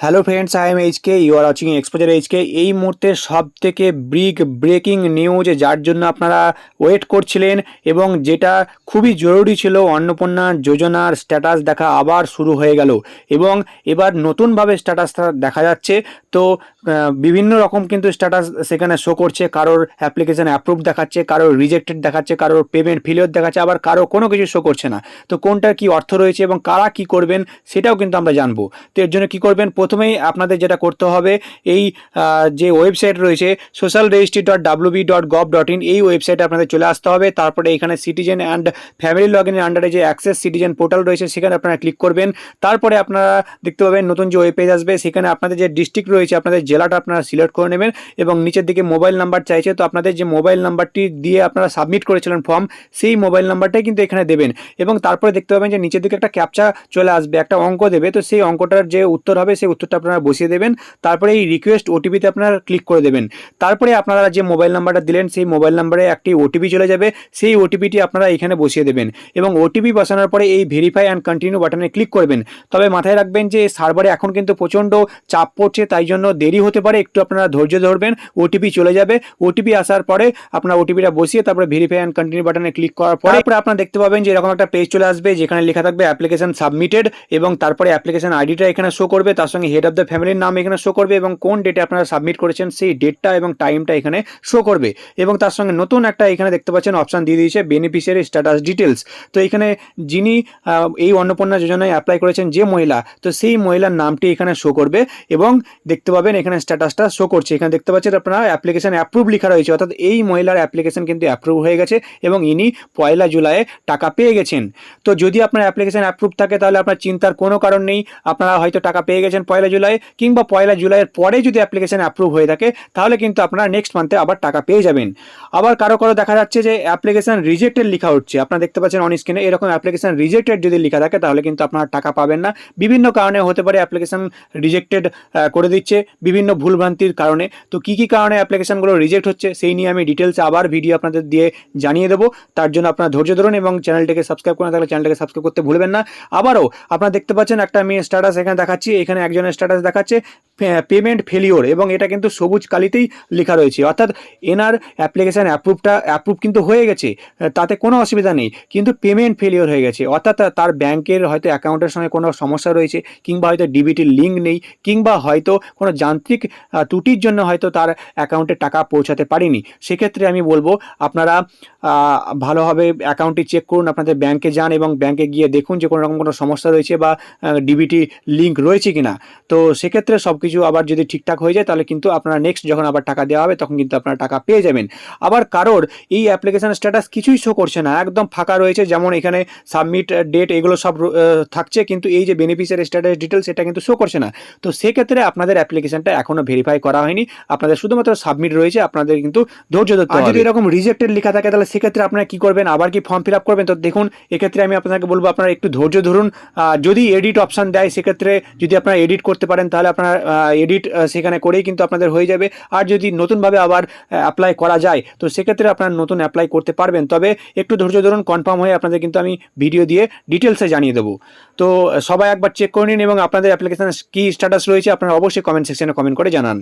Hello friends, I am HK, you are watching Exposure HK. এই মুহূর্তে সব থেকে ব্রেকিং নিউজ, যার জন্য আপনারা ওয়েট করছিলেন এবং যেটা খুবই জরুরি ছিল, অন্নপূর্ণা যোজনার স্ট্যাটাস দেখা আবার শুরু হয়ে গেল এবং এবার নতুনভাবে স্ট্যাটাসটা দেখা যাচ্ছে। তো বিভিন্ন রকম কিন্তু স্ট্যাটাস সেখানে শো করছে। কারোর অ্যাপ্লিকেশন অ্যাপ্রুভ দেখাচ্ছে, কারোর রিজেক্টেড দেখাচ্ছে, কারোর পেমেন্ট ফেলিওর দেখাচ্ছে, আবার কারো কোনো কিছু শো করছে না। তো কোনটার কি অর্থ রয়েছে এবং কারা কি করবেন সেটাও কিন্তু আমরা জানবো। তো এর জন্য কী করবেন, প্রথমেই আপনাদের যেটা করতে হবে, এই যে ওয়েবসাইট রয়েছে socialregistry.wb.gov.in, এই ওয়েবসাইটে আপনাদের চলে আসতে হবে। তারপরে এখানে সিটিজেন অ্যান্ড ফ্যামিলি লগ ইনের আন্ডারে যে অ্যাক্সেস সিটিজেন পোর্টাল রয়েছে সেখানে আপনারা ক্লিক করবেন। তারপরে আপনারা দেখতে পাবেন নতুন যে ওয়েব পেজ আসবে, সেখানে আপনাদের যে ডিস্ট্রিক্ট রয়েছে, আপনাদের জেলাটা আপনারা সিলেক্ট করে নেবেন এবং নিচের দিকে মোবাইল নাম্বার চাইছে। তো আপনাদের যে মোবাইল নাম্বারটি দিয়ে আপনারা সাবমিট করেছিলেন ফর্ম, সেই মোবাইল নাম্বারটাই কিন্তু এখানে দেবেন এবং তারপরে দেখতে পাবেন যে নিচের দিকে একটা ক্যাপচা চলে আসবে, একটা অঙ্ক দেবে। তো সেই অঙ্কটার যে উত্তর হবে সেই উত্তরটা আপনারা বসিয়ে দেবেন। তারপরে এই রিকোয়েস্ট ওটিপিতে আপনারা ক্লিক করে দেবেন। তারপরে আপনারা যে মোবাইল নাম্বারটা দিলেন সেই মোবাইল নাম্বারে একটি ওটিপি চলে যাবে, সেই ওটিপিটি আপনারা এখানে বসিয়ে দেবেন এবং ওটিপি বসানোর পরে এই ভেরিফাই অ্যান্ড কন্টিনিউ বাটনে ক্লিক করবেন। তবে মাথায় রাখবেন যে সার্ভারে এখন কিন্তু প্রচণ্ড চাপ পড়ছে, তাই জন্য দেরি হতে পারে, একটু আপনারা ধৈর্য ধরবেন। ওটিপি চলে যাবে, ওটিপি আসার পরে আপনার ওটিপিটা বসিয়ে তারপরে ভেরিফাই অ্যান্ড কন্টিনিউ বাটনে ক্লিক করার পরে আপনারা দেখতে পাবেন যে এরকম একটা পেজ চলে আসবে, যেখানে লেখা থাকবে অ্যাপ্লিকেশন সাবমিটেড এবং তারপরে অ্যাপ্লিকেশন আইডিটা এখানে শো করবে, তার সঙ্গে হেড অফ দ্য ফ্যামিলির নাম এখানে শো করবে এবং কোন ডেটে আপনারা সাবমিট করেছেন সেই ডেটটা এবং টাইমটা এখানে শো করবে এবং তার সঙ্গে নতুন একটা এখানে দেখতে পাচ্ছেন অপশান দিয়ে দিয়েছে বেনিফিশিয়ারি স্ট্যাটাস ডিটেলস। তো এখানে যিনি এই অন্নপূর্ণা যোজনায় অ্যাপ্লাই করেছেন যে মহিলা, তো সেই মহিলার নামটি এখানে শো করবে এবং দেখতে পাবেন এখানে স্ট্যাটাসটা শো করছে। এখানে দেখতে পাচ্ছেন আপনারা অ্যাপ্লিকেশন অ্যাপ্রুভ লেখা রয়েছে, অর্থাৎ এই মহিলার অ্যাপ্লিকেশন কিন্তু অ্যাপ্রুভ হয়ে গেছে এবং ইনি 1 জুলাইয়ে টাকা পেয়ে গেছেন। তো যদি আপনার অ্যাপ্লিকেশন অ্যাপ্রুভ থাকে তাহলে আপনার চিন্তার কোনো কারণ নেই, আপনারা হয়তো টাকা পেয়ে গেছেন 1 জুলাই, কিংবা 1 জুলাইয়ের পরে যদি অ্যাপ্লিকেশন অ্যাপ্রুভ হয়ে থাকে তাহলে কিন্তু আপনারা নেক্সট মান্থে আবার টাকা পেয়ে যাবেন। আবার কারো দেখা যাচ্ছে যে অ্যাপ্লিকেশন রিজেক্টেড লেখা হচ্ছে, আপনারা দেখতে পাচ্ছেন অন স্ক্রিনে এরকম অ্যাপ্লিকেশন রিজেক্টেড যদি লেখা থাকে তাহলে কিন্তু আপনারা টাকা পাবেন না। বিভিন্ন কারণে হতে পারে অ্যাপ্লিকেশন রিজেক্টেড করে দিচ্ছে, বিভিন্ন ভুলভ্রান্তির কারণে। তো কী কী কারণে অ্যাপ্লিকেশনগুলো রিজেক্ট হচ্ছে সেই নিয়ে আমি ডিটেলসে আবার ভিডিও আপনাদের দিয়ে জানিয়ে দেবো। তার জন্য আপনারা ধৈর্য ধরুন এবং চ্যানেলটিকে সাবস্ক্রাইব করে থাকলে চ্যানেলটাকে সাবস্ক্রাইব করতে ভুলবেন না। আবারও আপনারা দেখতে পাচ্ছেন একটা আমি স্ট্যাটাস এখানে দেখাচ্ছি, এখানে একজনের স্ট্যাটাস দেখাচ্ছে পেমেন্ট ফেলিওর এবং এটা কিন্তু সবুজ কালিতেই লেখা রয়েছে, অর্থাৎ এনার অ্যাপ্লিকেশান অ্যাপ্রুভ কিন্তু হয়ে গেছে, তাতে কোনো অসুবিধা নেই, কিন্তু পেমেন্ট ফেলিওর হয়ে গেছে, অর্থাৎ তার ব্যাংকের হয়তো অ্যাকাউন্টের সঙ্গে কোনো সমস্যা রয়েছে, কিংবা হয়তো ডিবিটির লিঙ্ক নেই, কিংবা হয়তো কোনো যান্ত্রিক ত্রুটির জন্য হয়তো তার অ্যাকাউন্টে টাকা পৌঁছাতে পারেনি। সেক্ষেত্রে আমি বলবো আপনারা ভালোভাবে অ্যাকাউন্টটি চেক করুন, আপনাদের ব্যাংকে যান এবং ব্যাংকে গিয়ে দেখুন যে কোনো রকম কোনো সমস্যা রয়েছে বা ডিবিটি লিঙ্ক রয়েছে কিনা। তো সেক্ষেত্রে সব কিছু আবার যদি ঠিকঠাক হয়ে যায় তাহলে কিন্তু আপনারা নেক্সট যখন আবার টাকা দেওয়া হবে তখন কিন্তু আপনারা টাকা পেয়ে যাবেন। আবার কারোর এই অ্যাপ্লিকেশন স্ট্যাটাস কিছুই শো করছে না, একদম ফাঁকা রয়েছে, যেমন এখানে সাবমিট ডেট এগুলো সব থাকছে, কিন্তু এই যে বেনিফিশিয়ারি স্ট্যাটাস ডিটেলস এটা কিন্তু শো করছে না। তো সেক্ষেত্রে আপনাদের অ্যাপ্লিকেশনটা এখনও ভেরিফাই করা হয়নি, আপনাদের শুধুমাত্র সাবমিট রয়েছে, আপনাদের কিন্তু ধৈর্য ধরতে হবে। আর যদি এরকম রিজেক্টেড লেখা থাকে তাহলে সেক্ষেত্রে আপনারা কি করবেন, আবার কি ফর্ম ফিল আপ করবেন? তো দেখুন, এক্ষেত্রে আমি আপনাকে বলবো আপনারা একটু ধৈর্য ধরুন। যদি এডিট অপশান দেয় সেক্ষেত্রে যদি আপনারা এডিট করতে পারেন তাহলে আপনারা এডিট সেখানে করেই কিন্তু আপনাদের হয়ে যাবে। আর যদি নতুনভাবে আবার অ্যাপ্লাই করা যায় তো সেক্ষেত্রে আপনারা নতুন অ্যাপ্লাই করতে পারবেন। তবে একটু ধৈর্য ধরুন, কনফার্ম হয়ে আপনাদের কিন্তু আমি ভিডিও দিয়ে ডিটেলসে জানিয়ে দেবো। তো সবাই একবার চেক করে নিন এবং আপনাদের অ্যাপ্লিকেশন কী স্ট্যাটাস রয়েছে আপনারা অবশ্যই কমেন্ট সেকশনে কমেন্ট করে জানান।